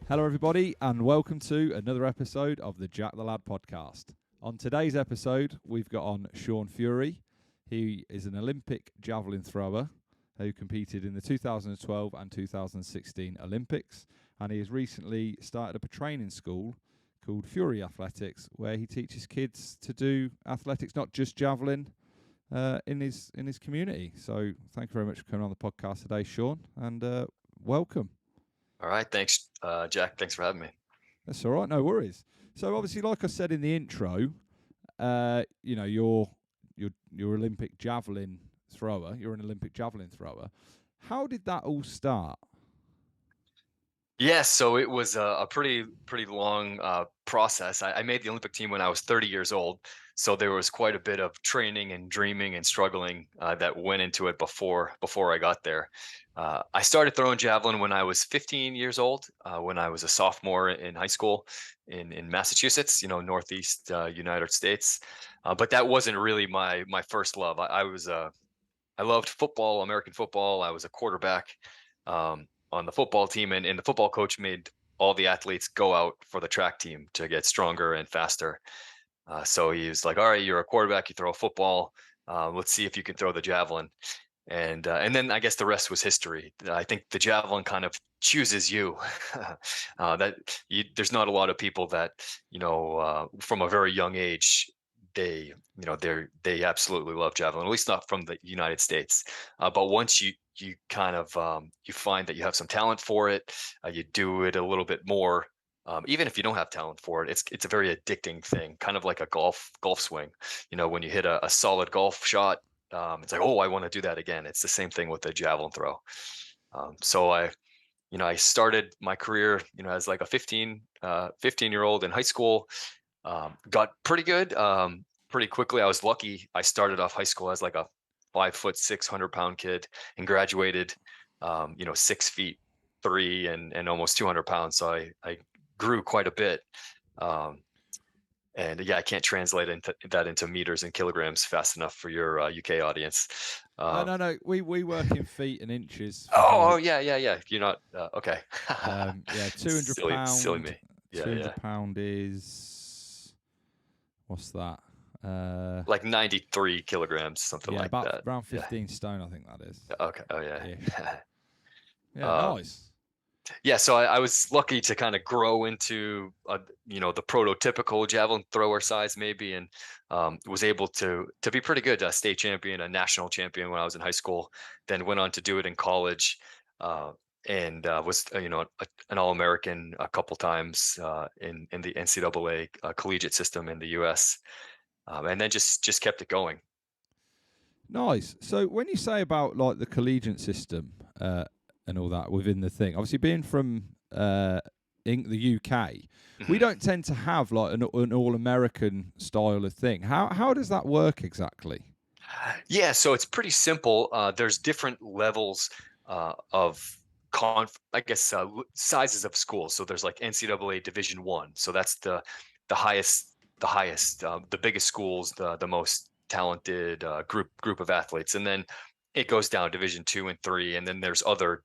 Hello, everybody, and welcome to another episode of the Jack the Lad podcast. On today's episode, we've got on Sean Furey. He is an Olympic Javelin Thrower who competed in the 2012 and 2016 Olympics, and he has recently started up a training school called Furey Athletics, where he teaches kids to do athletics, not just javelin, in his community. So thank you very much for coming on the podcast today, Sean, and welcome. All right, thanks, Jack. Thanks for having me. That's all right, no worries. So obviously, like I said in the intro, you're Olympic javelin thrower. You're an Olympic javelin thrower. How did that all start? Yeah, so it was a pretty long process. I made the Olympic team when I was 30 years old, so there was quite a bit of training and dreaming and struggling that went into it before I got there. I started throwing javelin when I was 15 years old, when I was a sophomore in high school in Massachusetts, Northeast United States. But that wasn't really my first love. I loved football, American football. I was a quarterback on the football team, and the football coach made all the athletes go out for the track team to get stronger and faster. So he was like, all right, you're a quarterback, you throw a football. Let's see if you can throw the javelin. And then I guess the rest was history. I think the javelin kind of chooses you. There's not a lot of people that, from a very young age, they absolutely love javelin, at least not from the United States. But once you kind of you find that you have some talent for it, you do it a little bit more. Even if you don't have talent for it, it's a very addicting thing, kind of like a golf swing. When you hit a solid golf shot, it's like, oh, I want to do that again. It's the same thing with the javelin throw. So I started my career, as like a 15-year-old in high school. Got pretty good pretty quickly. I was lucky. I started off high school as like a 5'6", 100-pound kid, and graduated, 6'3" and almost 200 pounds. So I grew quite a bit. And yeah, I can't translate that into meters and kilograms fast enough for your UK audience. No. We work in feet and inches. Yeah. You're not okay. Yeah, 200 pounds. Silly me. Yeah, 200 pound is, what's that? Like 93 kilograms, something like that. Around 15 stone, I think that is. Okay. Oh yeah. Nice. Yeah, so I was lucky to kind of grow into the prototypical javelin thrower size maybe, and was able to be pretty good. A state champion, a national champion when I was in high school. Then went on to do it in college, and was an All-American a couple times in the NCAA collegiate system in the U.S. And then just kept it going. Nice. So when you say about like the collegiate system and all that within the thing, obviously being from the UK, we don't tend to have like an all-American style of thing. How does that work exactly? Yeah, so it's pretty simple. There's different levels of sizes of schools. So there's like NCAA Division I. So that's the highest, the biggest schools, the most talented group of athletes, and then it goes down Division 2 and 3, and then there's other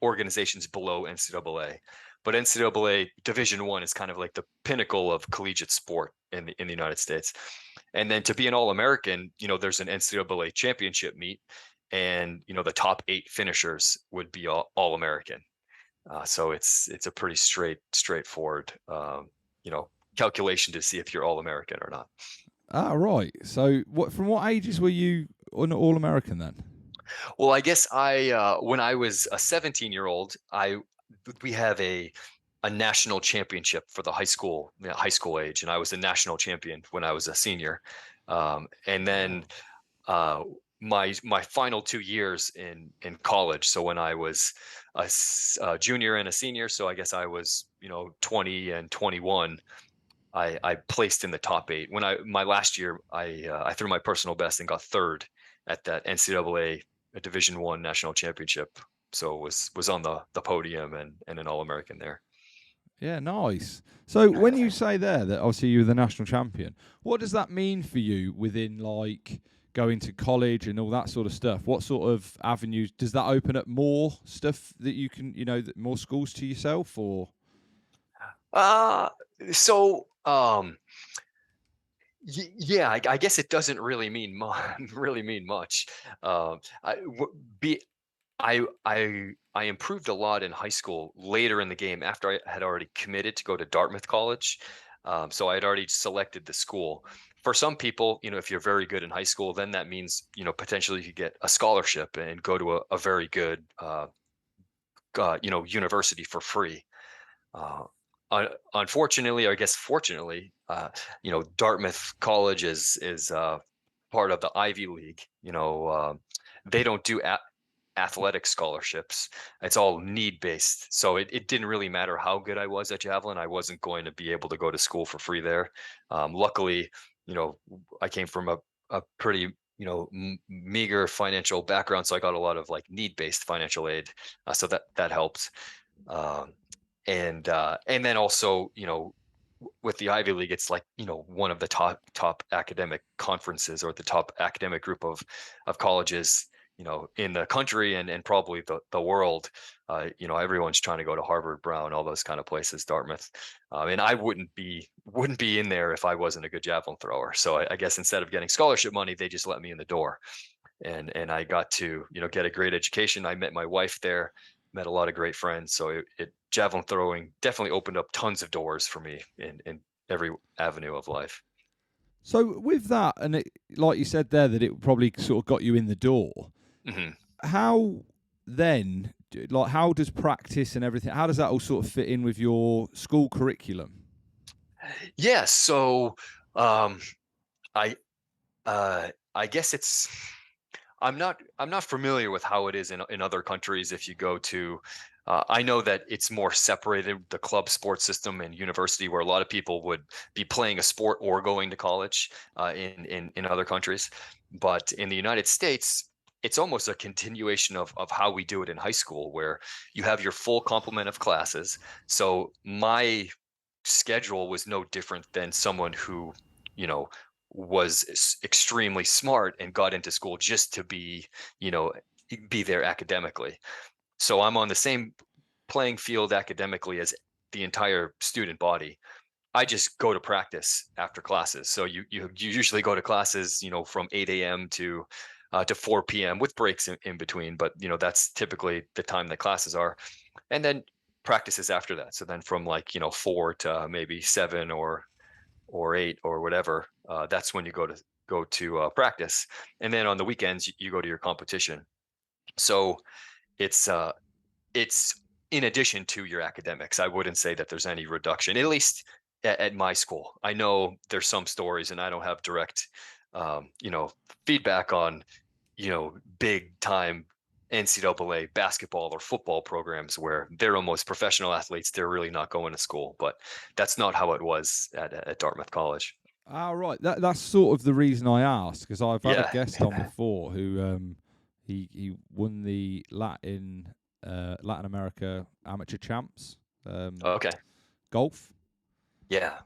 organizations below NCAA. But NCAA Division 1 is kind of like the pinnacle of collegiate sport in the United States. And then to be an All-American, there's an NCAA championship meet, and the top 8 finishers would be All-American. So it's a pretty straightforward calculation to see if you're All-American or not. Ah, right. So from what ages were you an All-American then? Well, I guess when I was a 17-year-old, we have a national championship for the high school age, and I was a national champion when I was a senior. And then my final 2 years in college, so when I was a junior and a senior, so I guess I was 20 and 21. I placed in the top 8. When my last year, I threw my personal best and got 3rd at that NCAA Division I national championship. So was on the podium and an All-American there. Yeah, nice. So when you say there that obviously you were the national champion, what does that mean for you within like going to college and all that sort of stuff, what sort of avenues does that open up? More stuff that you can, more schools to yourself, or? Uh, so yeah, I guess it doesn't really mean really mean much. I w- be I improved a lot in high school later in the game after I had already committed to go to Dartmouth College. So I had already selected the school. For some people, if you're very good in high school, then that means, potentially you could get a scholarship and go to a very good, university for free. Uh, Unfortunately, or I guess fortunately, Dartmouth College is part of the Ivy League. They don't do athletic scholarships. It's all need based. So it didn't really matter how good I was at javelin. I wasn't going to be able to go to school for free there. Luckily, I came from a pretty meager financial background, so I got a lot of like need based financial aid. So that helped. Um, and then also, with the Ivy League, it's like, one of the top academic conferences, or the top academic group of colleges, in the country, and probably the world. Everyone's trying to go to Harvard, Brown, all those kind of places, Dartmouth. And I wouldn't be in there if I wasn't a good javelin thrower. So I guess instead of getting scholarship money, they just let me in the door, and I got to, get a great education. I met my wife there, met a lot of great friends. So it javelin throwing definitely opened up tons of doors for me in every avenue of life. So with that, and like you said there, that it probably sort of got you in the door. Hmm. How then, like, how does practice and everything? How does that all sort of fit in with your school curriculum? Yeah. So um, I I guess I'm not familiar with how it is in other countries. If you go to, I know that it's more separated, the club sports system and university, where a lot of people would be playing a sport or going to college, in other countries. But in the United States, it's almost a continuation of how we do it in high school, where you have your full complement of classes. So my schedule was no different than someone who, you know, was extremely smart and got into school just to you know, be there academically. So I'm on the same playing field academically as the entire student body. I just go to practice after classes. So you usually go to classes, from 8 a.m. to 4 p.m. with breaks in between. But that's typically the time that classes are, and then practices after that. So then from like 4 to maybe 7 or 8 or whatever, that's when you go to practice, and then on the weekends you go to your competition. So it's uh it's in addition to your academics. I wouldn't say that there's any reduction, at least at my school. I know there's some stories, and I don't have direct, feedback on, big time NCAA basketball or football programs where they're almost professional athletes. They're really not going to school, but that's not how it was at Dartmouth College. Ah, right. That's sort of the reason I asked, because I've had a Yeah. guest on before who he won the Latin America amateur champs, Okay. golf. Yeah.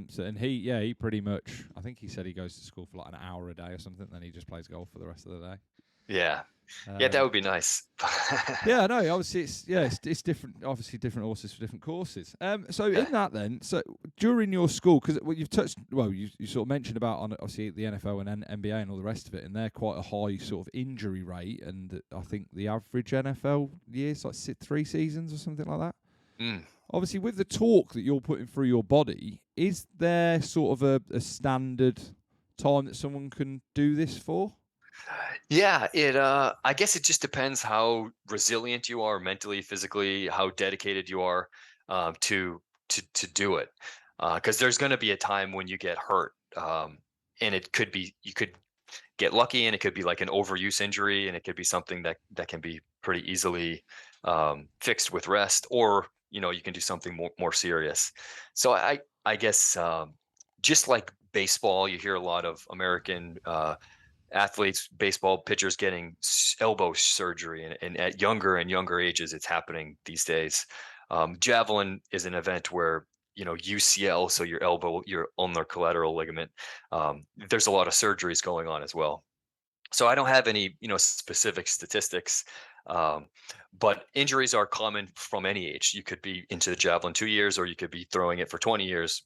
So and he pretty much, I think he said he goes to school for like an hour a day or something, then he just plays golf for the rest of the day. Yeah. Yeah. That Um, would be nice. Yeah, no, obviously it's different. Obviously, different horses for different courses. So Yeah. in that then, so during your school, because you've touched, you sort of mentioned about on obviously the NFL and NBA and all the rest of it, and they're quite a high sort of injury rate, and I think the average NFL year's like 3 seasons or something like that. Mm. Obviously, with the torque that you're putting through your body, is there sort of a standard time that someone can do this for? Yeah, I guess it just depends how resilient you are mentally, physically, how dedicated you are, to do it. Because there's going to be a time when you get hurt, and it could be, you could get lucky, and it could be like an overuse injury, and it could be something that can be pretty easily, fixed with rest, or you can do something more serious. So I guess, just like baseball, you hear a lot of American, athletes, baseball pitchers getting elbow surgery, and at younger and younger ages, it's happening these days. Javelin is an event where, UCL, so your elbow, your ulnar collateral ligament. There's a lot of surgeries going on as well. So I don't have any, specific statistics, um, but injuries are common from any age. You could be into the javelin 2 years, or you could be throwing it for 20 years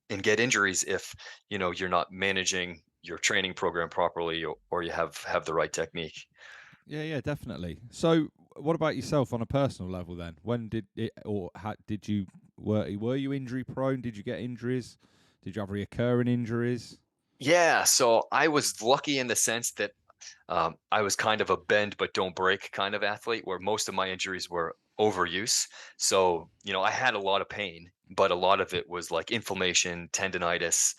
and get injuries if you're not managing your training program properly, or you have the right technique. Yeah, yeah, definitely. So, what about yourself on a personal level then? When did it, or did you were you injury prone? Did you get injuries? Did you have reoccurring injuries? Yeah, so I was lucky in the sense that I was kind of a bend but don't break kind of athlete, where most of my injuries were overuse. So, I had a lot of pain, but a lot of it was like inflammation, tendonitis,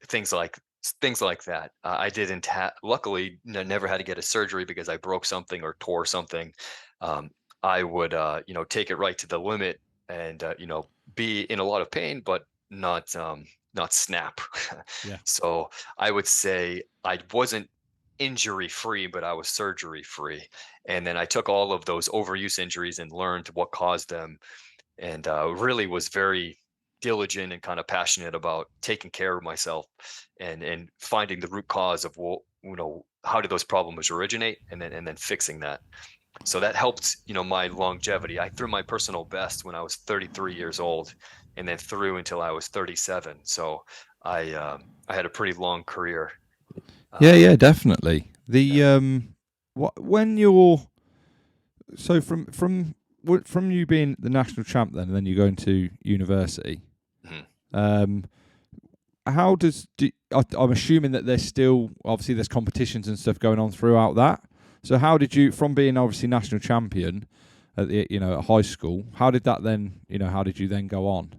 things like that. I didn't luckily, never had to get a surgery because I broke something or tore something. Um, I would, take it right to the limit and, be in a lot of pain, but not snap. Yeah. So I would say I wasn't injury free, but I was surgery free. And then I took all of those overuse injuries and learned what caused them, and really was very diligent and kind of passionate about taking care of myself and finding the root cause of how did those problems originate, and then fixing that. So that helped, my longevity. I threw my personal best when I was 33 years old, and then threw until I was 37. So I had a pretty long career. Yeah, Um, yeah, definitely. yeah. The what when you're so from you being the national champ then, and then you go into university. Mhm. Um, how does I'm assuming that there's still obviously there's competitions and stuff going on throughout that. So how did you, from being obviously national champion at the at high school, how did that then how did you then go on?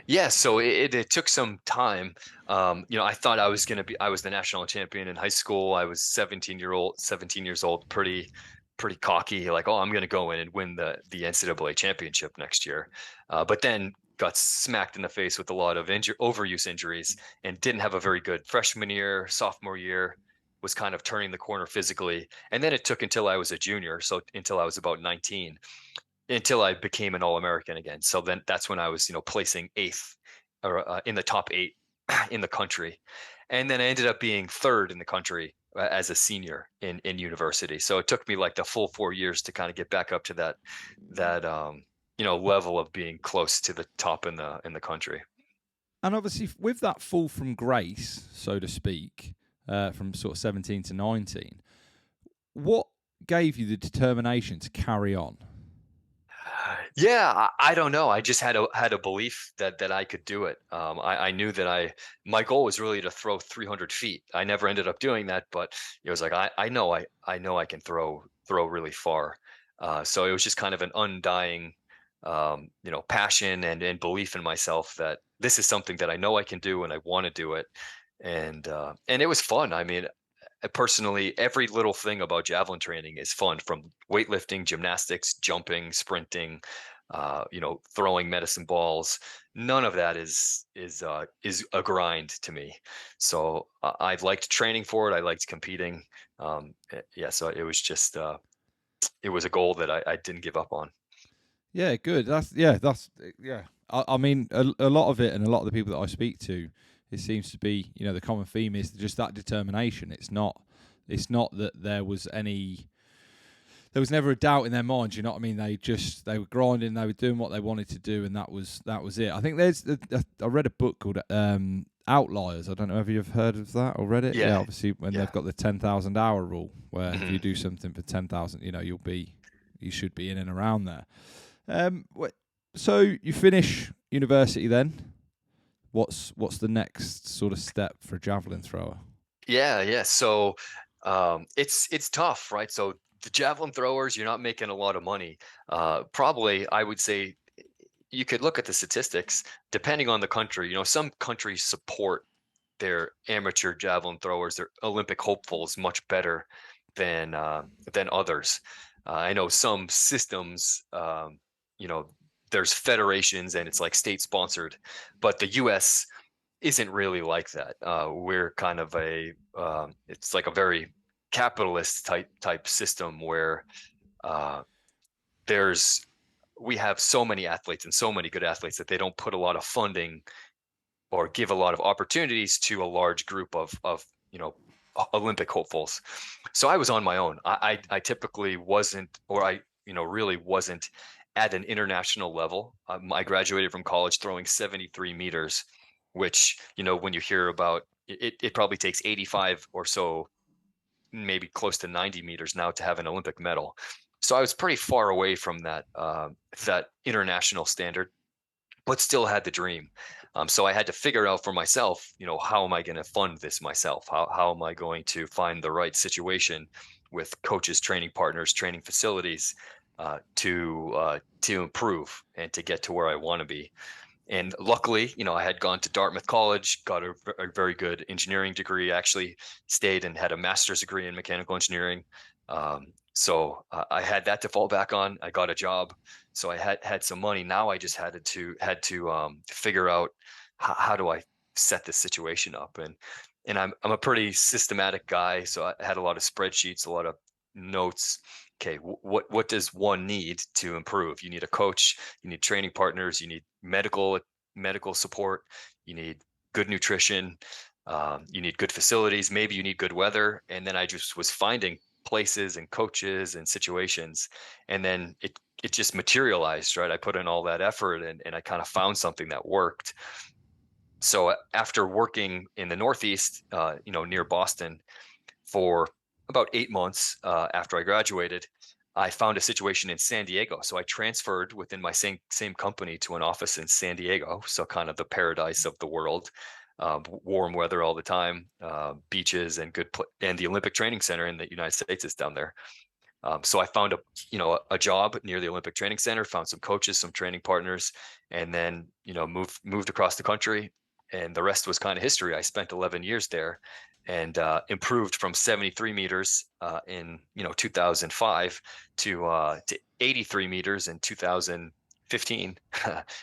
Yeah, so it took some time. I thought I was the national champion in high school. I was 17 years old, pretty cocky, like, oh, I'm gonna go in and win the NCAA championship next year. But then got smacked in the face with a lot of overuse injuries, and didn't have a very good freshman year. Sophomore year was kind of turning the corner physically. And then it took until I was a junior, so until I was about 19, until I became an All-American again. So then that's when I was, placing eighth, or in the top eight in the country, and then I ended up being third in the country as a senior in university. So it took me like the full 4 years to kind of get back up to that level of being close to the top in the country. And obviously, with that fall from grace, so to speak, from sort of 17 to 19, what gave you the determination to carry on? Yeah, I don't know. I just had a belief that I could do it. I knew that my goal was really to throw 300 feet. I never ended up doing that, but it was like I know I can throw really far. So it was just kind of an undying, passion and belief in myself that this is something that I know I can do and I want to do it. And it was fun. I mean, personally, every little thing about javelin training is fun, from weightlifting, gymnastics, jumping, sprinting, throwing medicine balls. None of that is a grind to me. So I liked training for it. I liked competing. Yeah, so it was just it was a goal that I didn't give up on. Yeah, good. That's yeah. I mean, a lot of it, and a lot of the people that I speak to, it seems to be the common theme is just that determination. It's not that there was never a doubt in their minds. You know what I mean? They were grinding, they were doing what they wanted to do, and that was it. I think I read a book called Outliers. I don't know if you've heard of that or read it. Yeah, Yeah, obviously when yeah. they've got the 10,000 hour rule, where if Mhm. you do something for 10,000, you should be in and around there. Um, so you finish university then. What's the next sort of step for a javelin thrower? Yeah, yeah. So it's tough, right? So the javelin throwers, you're not making a lot of money. Probably, I would say you could look at the statistics. Depending on the country, some countries support their amateur javelin throwers, their Olympic hopefuls, much better than others. I know some systems, you know, there's federations and it's like state sponsored, but the U.S. isn't really like that. We're kind of it's like a very capitalist type system where uh, there's we have so many athletes and so many good athletes that they don't put a lot of funding or give a lot of opportunities to a large group of Olympic hopefuls. So I was on my own. I typically wasn't, or I really wasn't at an international level. I graduated from college throwing 73 meters, which when you hear about it, it probably takes 85 or so, maybe close to 90 meters now to have an Olympic medal. So I was pretty far away from that international standard, but still had the dream. So I had to figure out for myself, how am I going to fund this myself? How am I going to find the right situation with coaches, training partners, training facilities to improve and to get to where I want to be? And luckily, I had gone to Dartmouth College, got a very good engineering degree, actually stayed and had a master's degree in mechanical engineering. So I had that to fall back on. I got a job, so I had some money. Now I just had to figure out how do I set this situation up. And I'm a pretty systematic guy, so I had a lot of spreadsheets, a lot of notes. Okay, what does one need to improve? You need a coach, you need training partners, you need medical support, you need good nutrition, you need good facilities, maybe you need good weather. And then I just was finding places and coaches and situations, and then it just materialized, right? I put in all that effort, and I kind of found something that worked. So after working in the Northeast, near Boston, for about 8 months after I graduated, I found a situation in San Diego. So I transferred within my same company to an office in San Diego. So kind of the paradise of the world, warm weather all the time, beaches and and the Olympic Training Center in the United States is down there. So I found a job near the Olympic Training Center, found some coaches, some training partners, and then moved across the country, and the rest was kind of history. I spent 11 years there, and improved from 73 meters in 2005 to 83 meters in 2015,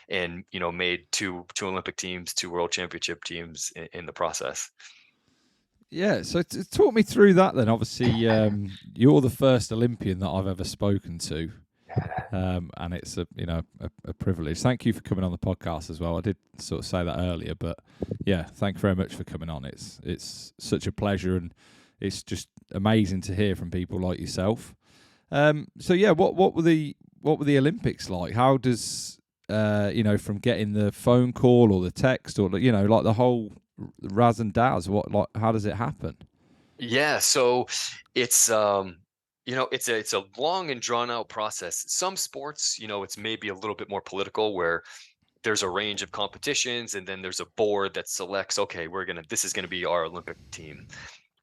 and made two Olympic teams, two World Championship teams in the process. Yeah, so talk me through that then. Obviously, you're the first Olympian that I've ever spoken to, and it's a privilege. Thank you for coming on the podcast as well. I did sort of say that earlier, but yeah, thank you very much for coming on. It's such a pleasure, and it's just amazing to hear from people like yourself. So yeah, what were the Olympics like? How does from getting the phone call or the text or like the whole Raz and Daz, how does it happen? Yeah, so it's it's a long and drawn out process. Some sports, it's maybe a little bit more political, where there's a range of competitions and then there's a board that selects, okay, this is gonna be our Olympic team.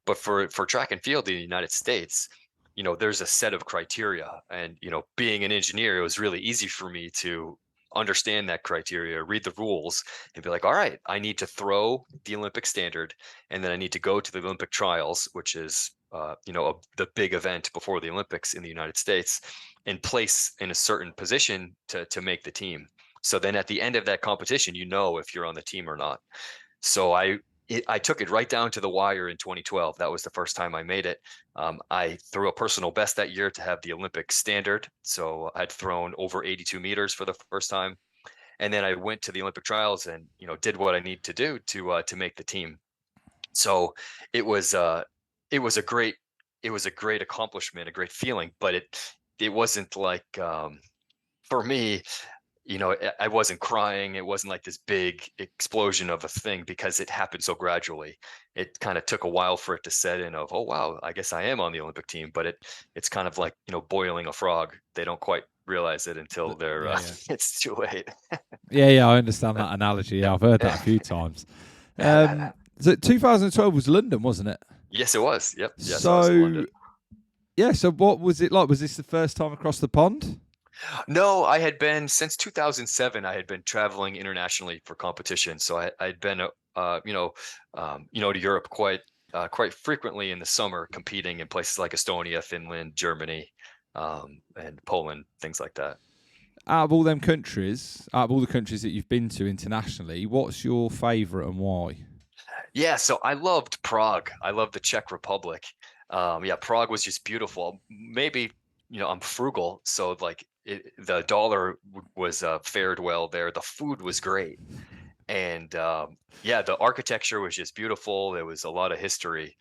But for track and field in the United States, there's a set of criteria. And being an engineer, it was really easy for me to understand that criteria, read the rules, and be like, all right, I need to throw the Olympic standard, and then I need to go to the Olympic trials, which is the big event before the Olympics in the United States, and place in a certain position to make the team. So then at the end of that competition, if you're on the team or not. So I took it right down to the wire in 2012. That was the first time I made it. I threw a personal best that year to have the Olympic standard. So I'd thrown over 82 meters for the first time. And then I went to the Olympic trials and, did what I need to do to make the team. So it was a great accomplishment, a great feeling, but it wasn't like, for me, I wasn't crying. It wasn't like this big explosion of a thing, because it happened so gradually. It kind of took a while for it to set in of, oh, wow, I guess I am on the Olympic team. But it's kind of like, boiling a frog. They don't quite realize it until it's too late. Yeah, I understand that analogy. Yeah, I've heard that a few times. So 2012 was London, wasn't it? Yes, it was. Yep. Yes, so, yeah, so what was it like? Was this the first time across the pond? No, I had been since 2007. I had been traveling internationally for competition, so I'd been, to Europe quite frequently in the summer, competing in places like Estonia, Finland, Germany, and Poland, things like that. Out of all them countries, out of all the countries that you've been to internationally, what's your favourite and why? Yeah, so I loved Prague. I loved the Czech Republic. Yeah, Prague was just beautiful. Maybe, I'm frugal, so like the dollar was fared well there. The food was great, and yeah, the architecture was just beautiful. There was a lot of history.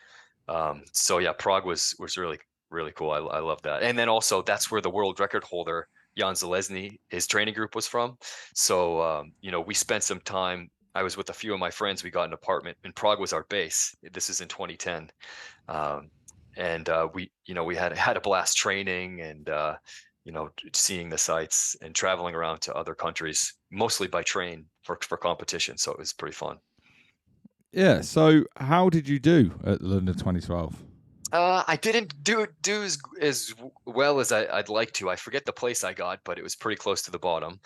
So yeah, Prague was really cool. I love that. And then also that's where the world record holder Jan Zalesny, his training group was from. So we spent some time. I was with a few of my friends. We got an apartment, and Prague was our base. This is in 2010, um, and we had a blast training and seeing the sights and traveling around to other countries, mostly by train for competition. So it was pretty fun. Yeah. So how did you do at London 2012? I didn't do as well as I'd like to. I forget the place I got, but it was pretty close to the bottom.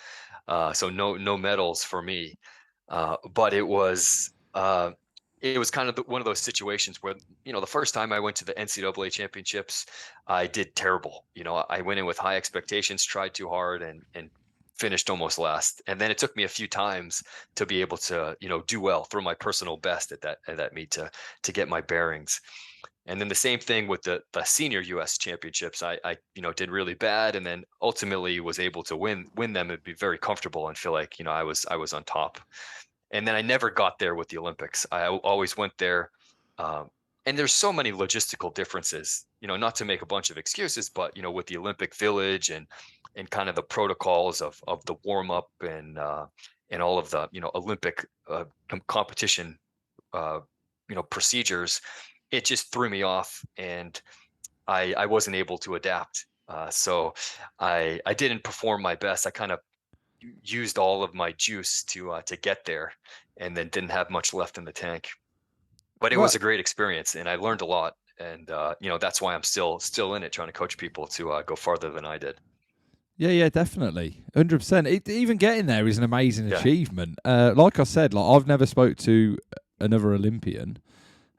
So no medals for me. But it was kind of one of those situations where the first time I went to the NCAA championships, I did terrible. I went in with high expectations, tried too hard, and finished almost last. And then it took me a few times to be able to do well, throw my personal best at that meet to get my bearings. And then the same thing with the senior U.S. championships. I did really bad, and then ultimately was able to win them and be very comfortable and feel like I was on top. And then I never got there with the Olympics. I always went there, and there's so many logistical differences. Not to make a bunch of excuses, but with the Olympic Village and kind of the protocols of the warm up and all of the Olympic competition procedures. It just threw me off, and I wasn't able to adapt. So I didn't perform my best. I kind of used all of my juice to get there, and then didn't have much left in the tank. But it Well, was a great experience, and I learned a lot. And that's why I'm still in it, trying to coach people to go farther than I did. yeah, definitely, 100%. Even getting there is an amazing Yeah. achievement. Like I said, I've never spoke to another Olympian,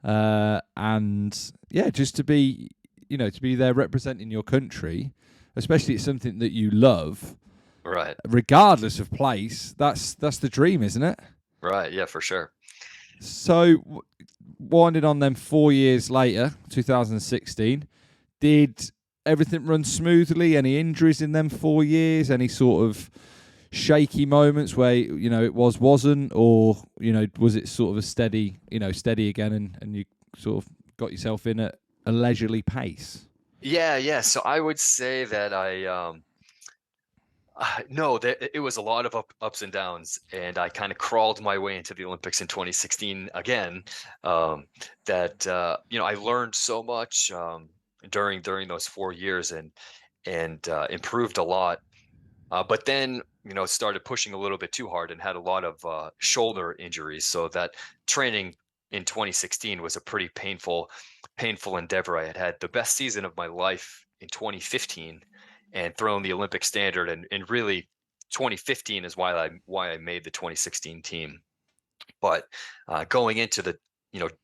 and yeah, just to be there representing your country, especially it's something that you love, Right. regardless of place. That's the dream, isn't it? Right. Yeah, for sure. So, winding on them 4 years later, 2016, did everything run smoothly? Any injuries in them 4 years? Any sort of shaky moments where it wasn't, or was it sort of a steady again, and you sort of got yourself in at a leisurely pace? Yeah. So I would say that no, it was a lot of ups and downs, and I kind of crawled my way into the Olympics in 2016 again. That I learned so much during those 4 years, and improved a lot. But then started pushing a little bit too hard and had a lot of shoulder injuries. So that training in 2016 was a pretty painful endeavor. I had the best season of my life in 2015 and thrown the Olympic standard, and really 2015 is why I made the 2016 team. But going into the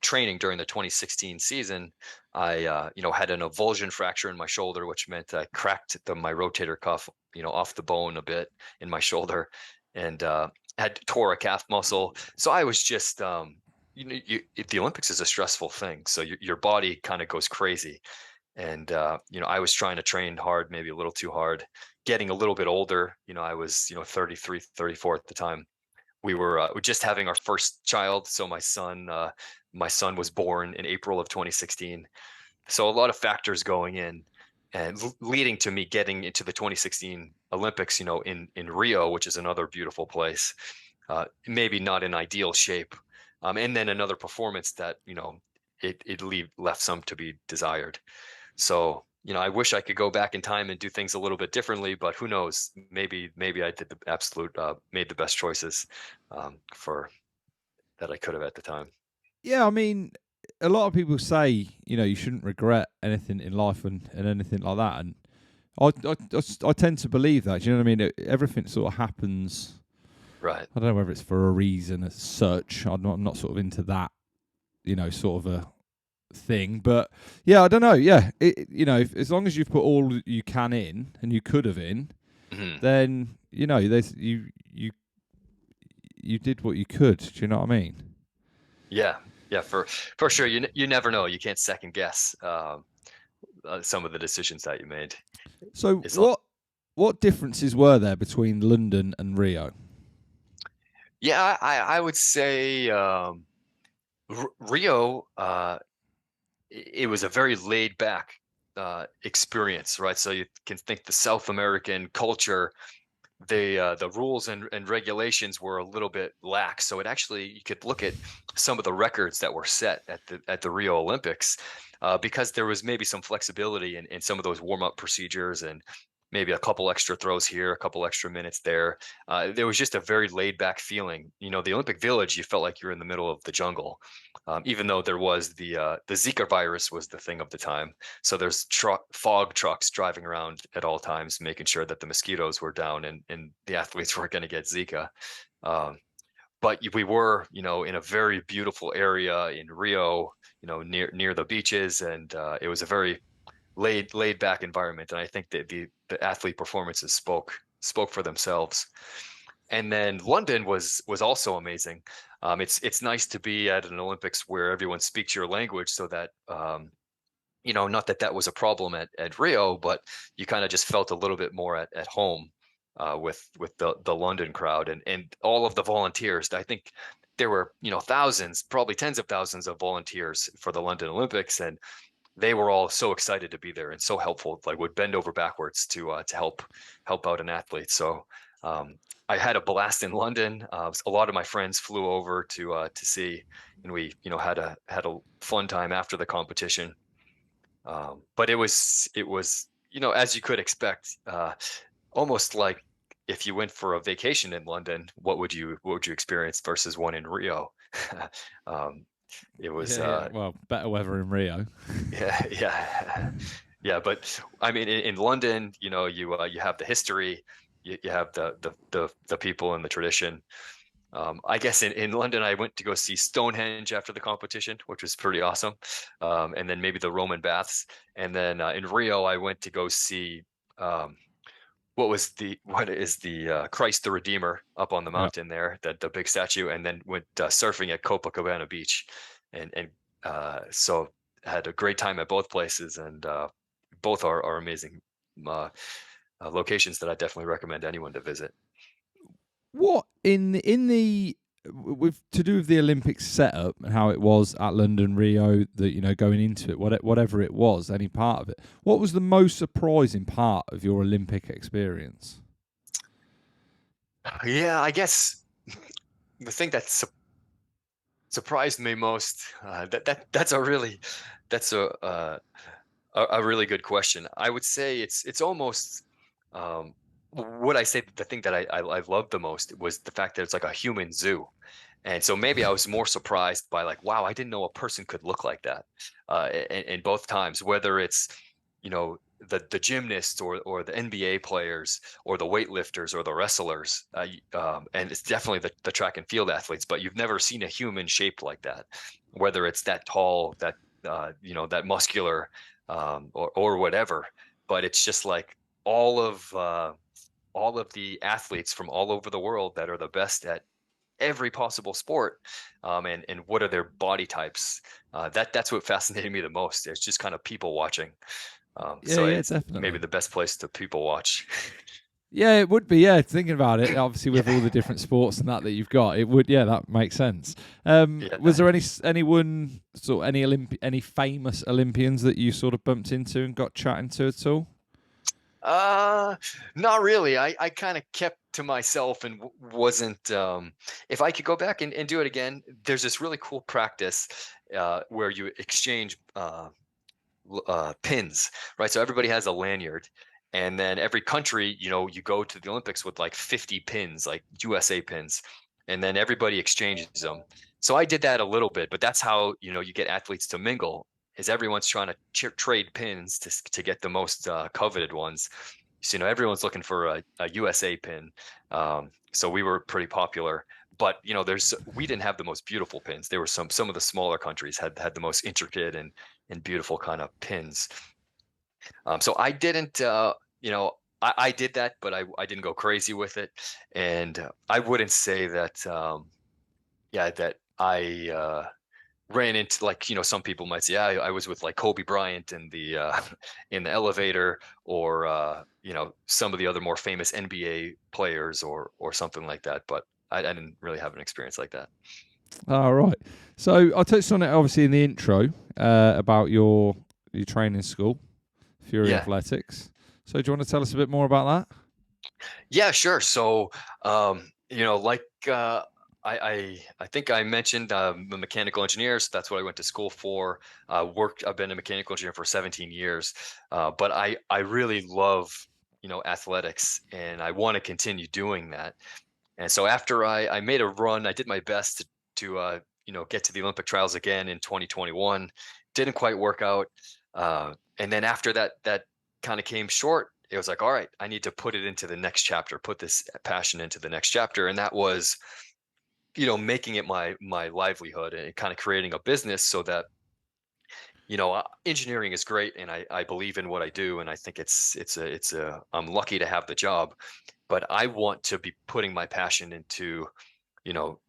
training during the 2016 season, I had an avulsion fracture in my shoulder, which meant I cracked my rotator cuff off the bone a bit in my shoulder, and had tore a calf muscle. So I was just the Olympics is a stressful thing, so your body kind of goes crazy. And I was trying to train hard, maybe a little too hard, getting a little bit older. I was 33, 34 at the time. We were just having our first child, so my son was born in April of 2016. So a lot of factors going in, and leading to me getting into the 2016 Olympics, in Rio, which is another beautiful place. Maybe not in ideal shape, and then another performance that it left some to be desired. So I wish I could go back in time and do things a little bit differently, but who knows? Maybe I did made the best choices for that I could have at the time. Yeah, I mean, a lot of people say you shouldn't regret anything in life and anything like that, and I tend to believe that. Do you know what I mean? Everything sort of happens. Right. I don't know whether it's for a reason as such. I'm not sort of into that, sort of a thing. But yeah, I don't know. Yeah, as long as you've put all you can in and you could have in, then there's you did what you could. Do you know what I mean? Yeah. For sure. You never know. You can't second guess some of the decisions that you made. So It's what differences were there between London and Rio? Yeah, I would say Rio. it was a very laid back experience, right? So you can think the South American culture, the rules and regulations were a little bit lax. So it actually, you could look at some of the records that were set at the Rio Olympics, because there was maybe some flexibility in some of those warm up procedures, and maybe a couple extra throws here, a couple extra minutes there. There was just a very laid back feeling. The Olympic Village, you felt like you're in the middle of the jungle, even though there was the Zika virus was the thing of the time. So there's fog trucks driving around at all times, making sure that the mosquitoes were down and the athletes weren't going to get Zika. Um, but we were, in a very beautiful area in Rio, near the beaches, and it was a very laid back environment. And I think that the athlete performances spoke for themselves. And then London was also amazing. It's nice to be at an Olympics where everyone speaks your language, so that not that that was a problem at Rio, but you kind of just felt a little bit more at home with the London crowd and all of the volunteers. I think there were thousands, probably tens of thousands of volunteers for the London Olympics, and they were all so excited to be there and so helpful. Like, would bend over backwards to help out an athlete. So I had a blast in London. A lot of my friends flew over to see, and we had a fun time after the competition. But it was as you could expect, almost like if you went for a vacation in London, what would you experience versus one in Rio? um, it was Yeah, yeah. Well, better weather in Rio. yeah, yeah. Yeah, but I mean, in London, you have the history, you have the people and the tradition. I guess in London, I went to go see Stonehenge after the competition, which was pretty awesome. And then maybe the Roman baths. And then in Rio, I went to go see um, what is the Christ the Redeemer up on the Yeah. mountain there, the big statue, and then went surfing at Copacabana Beach, and so had a great time at both places, and both are amazing uh, locations that I definitely recommend anyone to visit. What in the with to do with the Olympics setup and how it was at London, Rio, that going into it, whatever it was, any part of it. What was the most surprising part of your Olympic experience? Yeah, I guess the thing that surprised me most, that's a really good question. I would say it's almost, would I say the thing that I loved the most was the fact that it's like a human zoo. And so maybe I was more surprised by, like, wow, I didn't know a person could look like that. In both times, whether it's the gymnasts or the NBA players or the weightlifters or the wrestlers, and it's definitely the track and field athletes. But you've never seen a human shaped like that, whether it's that tall, that muscular, or whatever. But it's just like all of the athletes from all over the world that are the best at every possible sport, and what are their body types. That's what fascinated me the most. It's just kind of people watching. Yeah, So yeah, it's maybe definitely. the best place to people watch. Yeah, it would be. Yeah, thinking about it, obviously with all the Yeah, different sports and that you've got, it would. Yeah, that makes sense. Was yeah. there anyone sort of any famous Olympians that you sort of bumped into and got chatting to at all? Uh, Not really. I kind of kept to myself and wasn't. If I could go back and do it again, there's this really cool practice where you exchange pins, right? So everybody has a lanyard, and then every country, you go to the Olympics with like 50 pins, like USA pins, and then everybody exchanges them. So I did that a little bit, but that's how you get athletes to mingle. Is everyone's trying to trade pins to get the most coveted ones. So everyone's looking for a USA pin. So we were pretty popular. But we didn't have the most beautiful pins. There were some of the smaller countries had the most intricate and beautiful kind of pins. So I didn't, I did that, but I didn't go crazy with it. And I wouldn't say that, yeah, that I ran into, like, some people might say, yeah, I was with like Kobe Bryant in the in the elevator, or some of the other more famous NBA players or something like that. But I didn't really have an experience like that. All right. So I touched on it obviously in the intro about your training school, Furey Yeah. Athletics. So do you want to tell us a bit more about that? Yeah, sure. So, like I think I mentioned I'm a mechanical engineer, so that's what I went to school for. I've been a mechanical engineer for 17 years, but I really love athletics, and I want to continue doing that. And so after I made a run, I did my best to get to the Olympic trials again in 2021. Didn't quite work out, and then after that kind of came short. It was like, all right, I need to put it into the next chapter, put this passion into the next chapter, and that was making it my livelihood and kind of creating a business so that engineering is great, and I believe in what I do, and I think it's a I'm lucky to have the job, but I want to be putting my passion into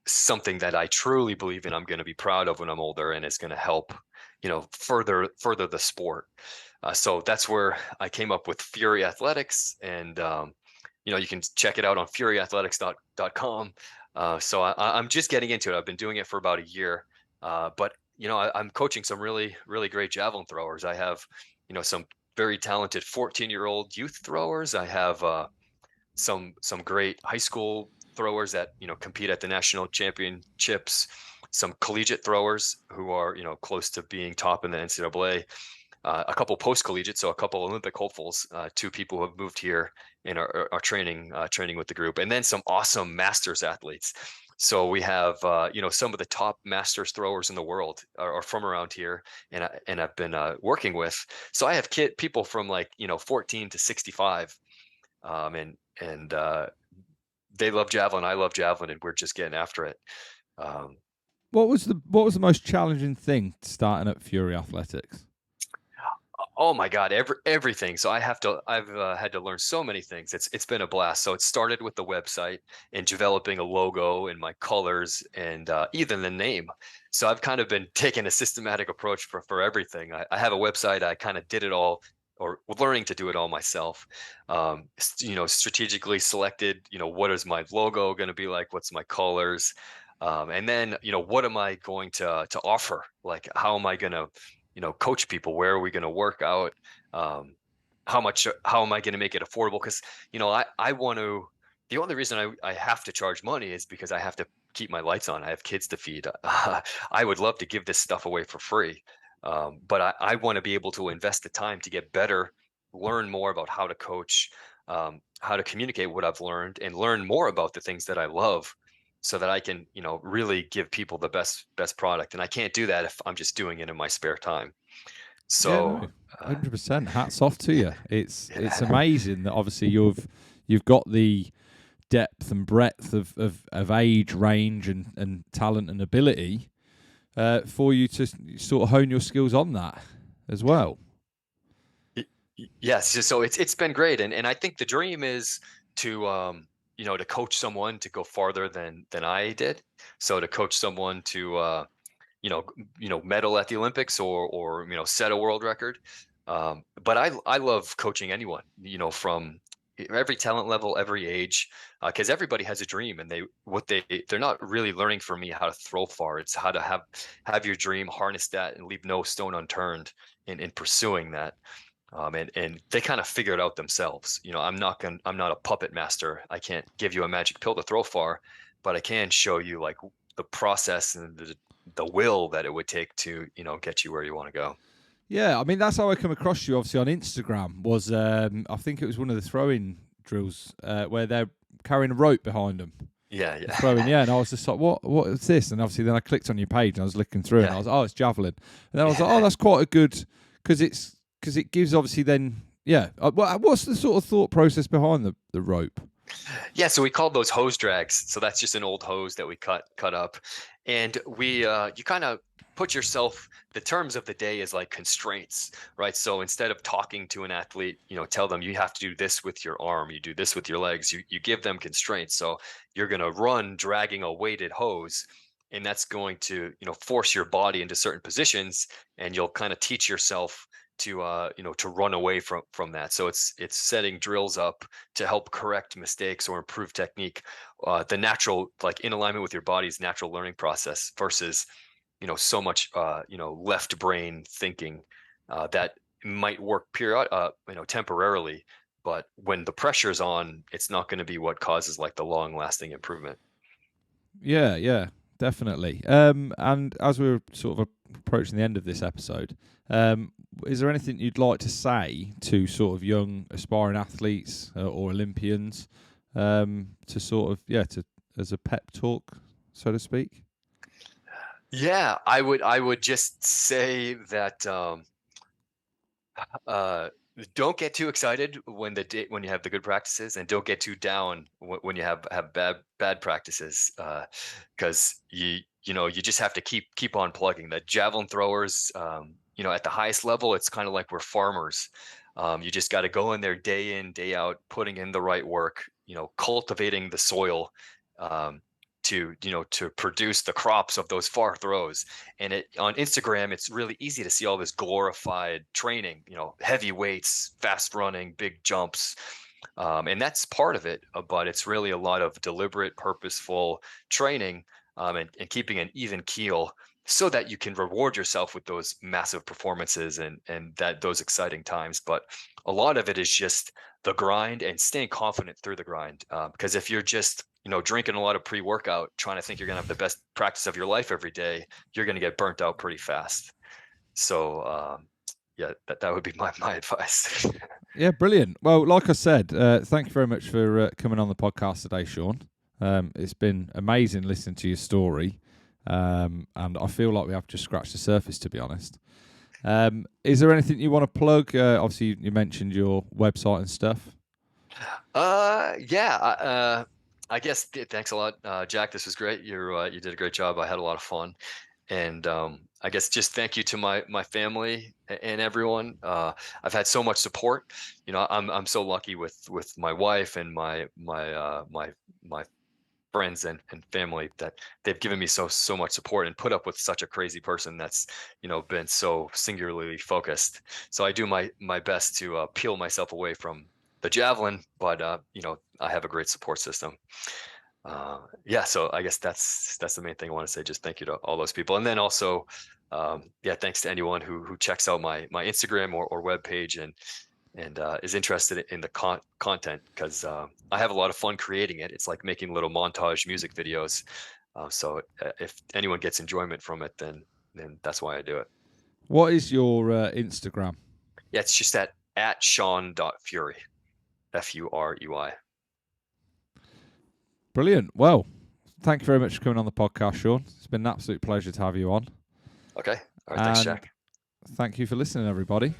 something that I truly believe in. I'm going to be proud of when I'm older, and it's going to help, further the sport. So that's where I came up with Furey Athletics, and you can check it out on FureyAthletics.com. I'm just getting into it. I've been doing it for about a year, but I'm coaching some really really great javelin throwers. I have some very talented 14-year-old youth throwers. I have some great high school throwers that compete at the national championships, some collegiate throwers who are close to being top in the NCAA, a couple post collegiate, so a couple Olympic hopefuls, two people who have moved here and are training with the group, and then some awesome masters athletes. So we have some of the top masters throwers in the world are from around here, and I've been working with. So I have people from 14 to 65, and they love javelin, I love javelin, and we're just getting after it. Um, What was the most challenging thing starting at Furey Athletics? oh my God, everything. So I've had to learn so many things. It's been a blast. So it started with the website and developing a logo and my colors and even the name. So I've kind of been taking a systematic approach for everything. I have a website. I kind of did it all, or learning to do it all myself. Strategically selected. What is my logo going to be like? What's my colors? And then what am I going to offer? Like, how am I going to coach people? Where are we going to work out? Um, how am I going to make it affordable? Because, I want to, the only reason I have to charge money is because I have to keep my lights on. I have kids to feed. I would love to give this stuff away for free. But I want to be able to invest the time to get better, learn more about how to coach, how to communicate what I've learned, and learn more about the things that I love, so that I can, really give people the best product. And I can't do that if I'm just doing it in my spare time. Yeah, no, So, uh, 100%. Hats off to you. It's yeah, amazing that obviously you've got the depth and breadth of age range and talent and ability for you to sort of hone your skills on that as well. yes. So it's been great, and I think the dream is to to coach someone to go farther than I did. So to coach someone to medal at the Olympics, or set a world record. But I love coaching anyone, from every talent level, every age, because everybody has a dream, and they're not really learning from me how to throw far. It's how to have your dream, harness that, and leave no stone unturned in pursuing that. And they kind of figure it out themselves. I'm not a puppet master. I can't give you a magic pill to throw far, but I can show you like the process and the will that it would take to get you where you want to go. Yeah, I mean that's how I come across you. Obviously on Instagram was I think it was one of the throwing drills where they're carrying a rope behind them. Yeah, And throwing, yeah. yeah, and I was just like, what is this? And obviously then I clicked on your page and I was looking through and I Yeah. was, oh, it's javelin. And then I was like, oh, Yeah. that's quite a good because it gives obviously then yeah. What's the sort of thought process behind the rope? Yeah, so we called those hose drags. So that's just an old hose that we cut up. And we you kind of put yourself, the terms of the day is like constraints, right? So instead of talking to an athlete, tell them you have to do this with your arm, you do this with your legs, you give them constraints. So you're going to run dragging a weighted hose, and that's going to, force your body into certain positions, and you'll kind of teach yourself to run away from that. So it's setting drills up to help correct mistakes or improve technique, the natural, like in alignment with your body's natural learning process, versus so much left brain thinking that might work temporarily, but when the pressure's on, it's not going to be what causes like the long lasting improvement. Yeah, definitely. And as we're sort of approaching the end of this episode, is there anything you'd like to say to sort of young aspiring athletes or Olympians, to sort of to as a pep talk, so to speak? Yeah, I would just say that uh, don't get too excited when you have the good practices, and don't get too down when you have bad practices, because you just have to keep on plugging. The javelin throwers, at the highest level, it's kind of like we're farmers. You just got to go in there day in, day out, putting in the right work, cultivating the soil, um, to produce the crops of those far throws. And on Instagram, it's really easy to see all this glorified training, heavy weights, fast running, big jumps. And that's part of it, but it's really a lot of deliberate, purposeful training, and keeping an even keel, so that you can reward yourself with those massive performances and those exciting times. But a lot of it is just the grind and staying confident through the grind. Because if you're just drinking a lot of pre-workout, trying to think you're going to have the best practice of your life every day, you're going to get burnt out pretty fast. So yeah, that would be my advice. Yeah, brilliant. Well, like I said, thank you very much for coming on the podcast today, Sean. It's been amazing listening to your story, and I feel like we have just scratched the surface, to be honest. Is there anything you want to plug? Obviously, you mentioned your website and stuff. Yeah. I guess thanks a lot, Jack. This was great. You did a great job. I had a lot of fun, and I guess just thank you to my family and everyone. I've had so much support. I'm so lucky with my wife and my friends and family, that they've given me so much support and put up with such a crazy person that's been so singularly focused. So I do my best to peel myself away from the javelin, but I have a great support system. Yeah, so I guess that's the main thing I want to say. Just thank you to all those people, and then also yeah, thanks to anyone who checks out my Instagram or web page and is interested in the content, because I have a lot of fun creating it. It's like making little montage music videos. So if anyone gets enjoyment from it, then that's why I do it. What is your Instagram? Yeah, it's just at Sean.Furey, Furey. Brilliant. Well, thank you very much for coming on the podcast, Sean. It's been an absolute pleasure to have you on. Okay. All right. Thanks, And Jack. thank you for listening, everybody.